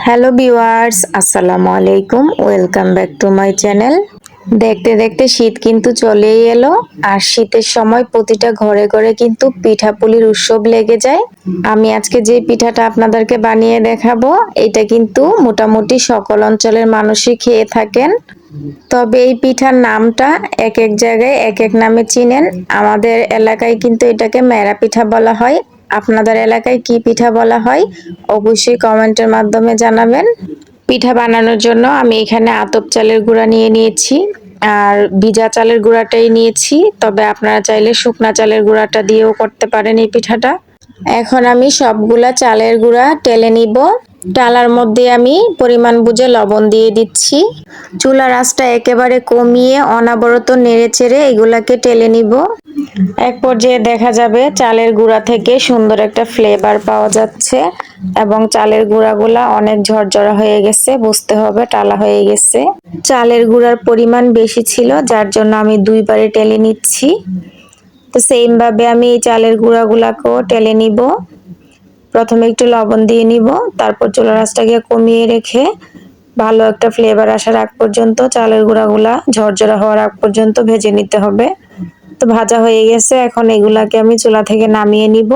Hello viewers, আসসালামু আলাইকুম। Welcome back to my channel. দেখতে দেখতে শীত কিন্তু চলেই এলো। আর শীতের সময় প্রতিটা ঘরে ঘরে কিন্তু পিঠাপুলির উৎসব লেগে যায়। আমি আজকে যে পিঠাটা আপনাদেরকে বানিয়ে দেখাবো, এটা কিন্তু মোটামুটি সকল অঞ্চলের মানুষই খেয়ে থাকেন। তবে এই পিঠার নামটা এক এক জায়গায় এক এক নামে চিনেন। আমাদের এলাকায় কিন্তু এটাকে মেরা পিঠা বলা হয়। আপনাদের এলাকায় কি পিঠা বলা হয় অবশ্যই কমেন্টের মাধ্যমে জানাবেন। পিঠা বানানোর জন্য আমি এখানে আতপ চালের গুঁড়া নিয়ে নিয়েছি আর ভিজা চালের গুঁড়াটাই নিয়েছি। তবে আপনারা চাইলে শুকনা চালের গুঁড়াটা দিয়েও করতে পারেন এই পিঠাটা। এখন আমি সবগুলা চালের গুঁড়া টেলে নিব। ডালার মধ্যে আমি পরিমাণ বুঝে লবণ দিয়ে দিচ্ছি। চুলার আঁচটা একেবারে কমিয়ে অনবরত নেড়েচেড়ে এগুলাকে টেলে নিব। এক পর্যায়ে দেখা যাবে চালের গুঁড়া থেকে সুন্দর একটা ফ্লেভার পাওয়া যাচ্ছে এবং চালের গুঁড়াগুলা অনেক ঝরঝরা হয়ে গেছে, বুঝতে হবে টালা হয়ে গেছে। চালের গুঁড়ার পরিমাণ বেশি ছিল, যার জন্য আমি দুইবারে টেলে নিচ্ছি। তো সেম ভাবে আমি এই চালের গুঁড়াগুলাকেও টেলে নিব। প্রথমে একটু লবণ দিয়ে নিব, তারপর চুলার আঁচটাকে কমিয়ে রেখে ভালো একটা ফ্লেভার আসার আগ পর্যন্ত চালের গুঁড়াগুলা ঝরঝরা হওয়ার আগ পর্যন্ত ভেজে নিতে হবে। তো ভাজা হয়ে গেছে, এখন এগুলাকে আমি চুলা থেকে নামিয়ে নিব।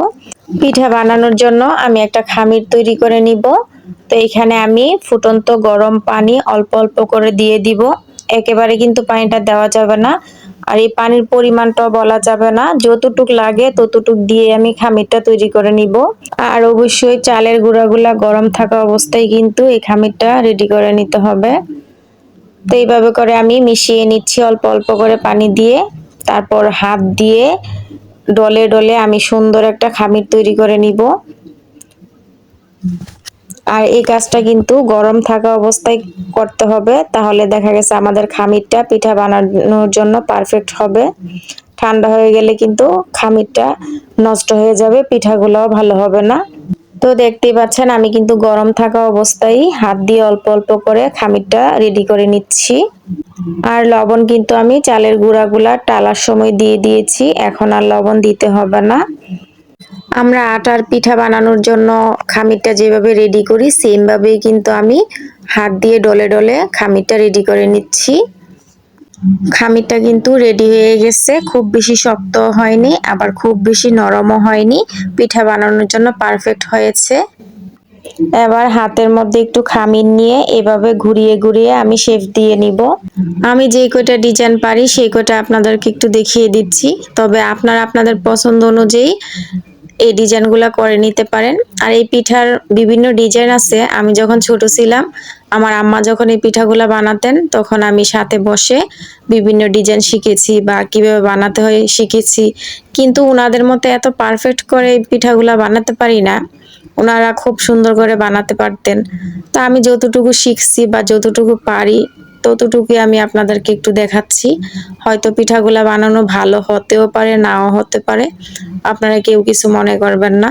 পিঠা বানানোর জন্য আমি একটা খামির তৈরি করে নিব। তো এখানে আমি ফুটন্ত গরম পানি অল্প অল্প করে দিয়ে দিব। একেবারে কিন্তু পানিটা দেওয়া যাবে না, আর এই পানির পরিমাণটাও বলা যাবে না। যতটুক লাগে ততটুক দিয়ে আমি খামিরটা তৈরি করে নিব। আর অবশ্যই চালের গুঁড়াগুলা গরম থাকা অবস্থায় কিন্তু এই খামিরটা রেডি করে নিতে হবে। তো এইভাবে করে আমি মিশিয়ে নিচ্ছি অল্প অল্প করে পানি দিয়ে। তারপর হাত দিয়ে ডলে ডলে আমি সুন্দর একটা খামির তৈরি করে নিব। আর এই কাজটা কিন্তু গরম থাকা অবস্থায় করতে হবে, তাহলে দেখা গেছে আমাদের খামিরটা পিঠা বানানোর জন্য পারফেক্ট হবে। ঠান্ডা হয়ে গেলে কিন্তু খামিরটা নষ্ট হয়ে যাবে, পিঠাগুলোও ভালো হবে না। তো দেখতেই পাচ্ছেন আমি কিন্তু গরম থাকা অবস্থায় হাত দিয়ে অল্প অল্প করে খামিরটা রেডি করে নিচ্ছি। আর লবণ কিন্তু আমি চালের গুঁড়াগুলা টালার সময় দিয়ে দিয়েছি, এখন আর লবণ দিতে হবে না। আমরা আটার পিঠা বানানোর জন্য খামিরটা যেভাবে রেডি করি সেম ভাবেই কিন্তু আমি হাত দিয়ে ডলে ডলে খামিরটা রেডি করে নিচ্ছি। খামিরটা কিন্তু রেডি হয়ে গেছে, খুব বেশি শক্ত হয়নি আবার খুব বেশি নরমও হয়নি, পিঠা বানানোর জন্য পারফেক্ট হয়েছে। এবার হাতের মধ্যে একটু খামির নিয়ে এভাবে ঘুরিয়ে ঘুরিয়ে আমি শেপ দিয়ে নিব। আমি যে কয়টা ডিজাইন পারি সেই কয়টা আপনাদেরকে একটু দেখিয়ে দিচ্ছি। তবে আপনারা আপনাদের পছন্দ অনুযায়ী এই ডিজাইনগুলা করে নিতে পারেন। আর এই পিঠার বিভিন্ন ডিজাইন আছে। আমি যখন ছোট ছিলাম, আমার আম্মা যখন এই পিঠাগুলা বানাতেন তখন আমি সাথে বসে বিভিন্ন ডিজাইন শিখেছি বা কিভাবে বানাতে হয় শিখেছি। কিন্তু ওনাদের মতো এত পারফেক্ট করে এই পিঠাগুলা বানাতে পারি না। ওনারা খুব সুন্দর করে বানাতে পারতেন। তো আমি যতটুকু শিখছি বা যতটুকু পারি ততটুকুই আমি আপনাদেরকে একটু দেখাচ্ছি। হয়তো পিঠাগুলা বানানো ভালো হতেও পারে, নাও হতে পারে। আপনারা কেউ কিছু মনে করবেন না।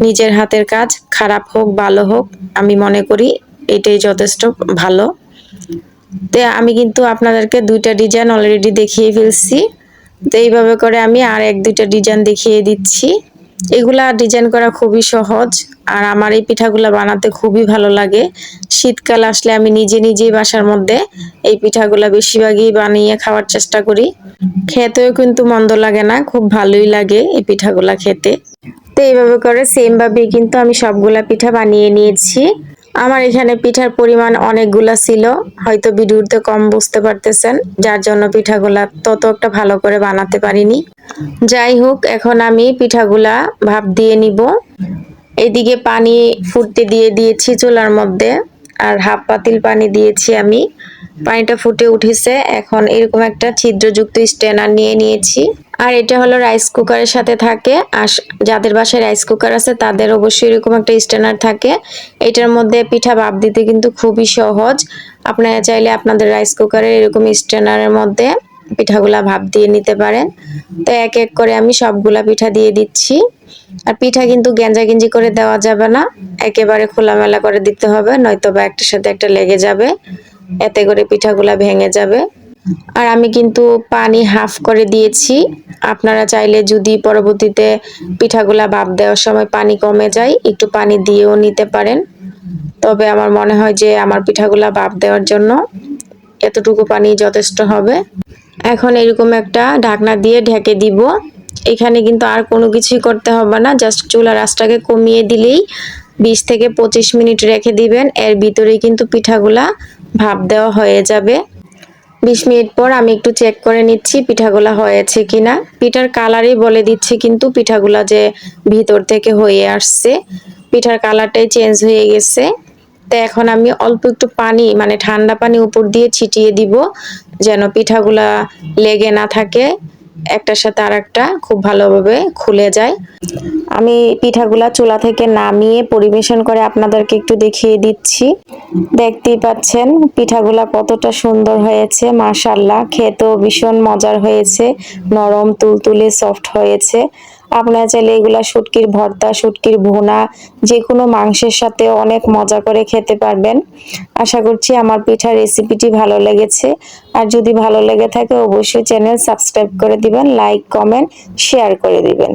নিজের হাতের কাজ খারাপ হোক ভালো হোক, আমি মনে করি এটাই যথেষ্ট ভালো। তো আমি কিন্তু আপনাদেরকে দুইটা ডিজাইন অলরেডি দেখিয়ে ফেলছি। তো এইভাবে করে আমি আর এক দুইটা ডিজাইন দেখিয়ে দিচ্ছি। এগুলা ডিজাইন করা খুবই সহজ, আর আমার এই পিঠাগুলা বানাতে খুবই ভালো লাগে। শীতকাল আসলে আমি নিজে নিজেই বাসার মধ্যে এই পিঠাগুলা বেশিরভাগই বানিয়ে খাওয়ার চেষ্টা করি। খেতেও কিন্তু মন্দ লাগে না, খুব ভালোই লাগে এই পিঠাগুলা খেতে। তো এইভাবে করে সেম ভাবে কিন্তু আমি সবগুলা পিঠা বানিয়ে নিয়েছি। আমার এখানে পিঠার পরিমাণ অনেকগুলা ছিল, হয়তো ভিডিওতে কম বুঝতে পারতেছেন, যার জন্য পিঠাগুলা তত একটা ভালো করে বানাতে পারিনি। যাই হোক, এখন আমি পিঠাগুলা ভাপ দিয়ে নিব। এদিকে পানি ফুটতে দিয়ে দিয়েছি চুলার মধ্যে, আর হাফ পাতিল পানি দিয়েছি আমি। পানিটা ফুটে উঠেছে, এখন এরকম একটা ছিদ্রযুক্ত স্ট্যানার নিয়ে নিয়েছি। আর এটা হলো রাইস কুকারের সাথে থাকে। আর যাদের বাসায় রাইস কুকার আছে তাদের অবশ্যই এরকম একটা স্ট্যানার থাকে। এটার মধ্যে পিঠা ভাপ দিতে কিন্তু খুবই সহজ। আপনারা চাইলে আপনাদের রাইস কুকারের এরকম স্ট্যানারের মধ্যে পিঠাগুলা ভাপ দিয়ে নিতে পারেন। তো এক এক করে আমি সবগুলা পিঠা দিয়ে দিচ্ছি। আর পিঠা কিন্তু গেঞ্জাগেঞ্জি করে দেওয়া যাবে না, একেবারে খোলামেলা করে দিতে হবে, নয়তো বা একটার সাথে একটা লেগে যাবে, এতে করে পিঠাগুলা ভেঙে যাবে। আর আমি কিন্তু পানি হাফ করে দিয়েছি। আপনারা চাইলে যদি পরবর্তীতে পিঠাগুলা ভাপ দেওয়ার সময় পানি কমে যায় একটু পানি দিয়েও নিতে পারেন। তবে আমার মনে হয় যে আমার পিঠাগুলা ভাপ দেওয়ার জন্য এতটুকু পানি যথেষ্ট হবে। এখন এরকম একটা ঢাকনা দিয়ে ঢেকে দিব। এখানে কিন্তু আর কোনো কিছুই করতে হবে না, জাস্ট চুলার আঁচটাকে কমিয়ে দিলেই 20 থেকে 25 মিনিট রেখে দিবেন। এর ভিতরেই কিন্তু পিঠাগুলা ভাপ দেওয়া হয়ে যাবে। 20 মিনিট পর আমি একটু চেক করে নিচ্ছি পিঠাগুলা হয়েছে কিনা। পিঠার কালারই বলে দিচ্ছে কিন্তু পিঠাগুলা যে ভিতর থেকে হয়ে আসছে, পিঠার কালারটাই চেঞ্জ হয়ে গেছে। তো এখন আমি অল্প একটু পানি মানে ঠান্ডা পানি উপর দিয়ে ছিটিয়ে দিব যেন পিঠাগুলা লেগে না থাকে, একটার সাথে আরেকটা খুব ভালোভাবে খুলে যায়। আমি পিঠাগুলা চুলা থেকে নামিয়ে পরিবেশন করে আপনাদেরকে একটু দেখিয়ে দিচ্ছি। দেখতেই পাচ্ছেন পিঠাগুলা কতটা সুন্দর হয়েছে, মাশাআল্লাহ খেতেও ভীষণ মজার হয়েছে, নরম তুলতুলে সফট হয়েছে। আপনারা চাইলে এগুলা শুটকির ভর্তা, শুটকির ভুনা, যে কোনো মাংসের সাথে অনেক মজা করে খেতে পারবেন। আশা করছি আমার পিঠার রেসিপিটি ভালো লেগেছে। আর যদি ভালো লেগে থাকে অবশ্যই চ্যানেল সাবস্ক্রাইব করে দিবেন, লাইক কমেন্ট শেয়ার করে দিবেন।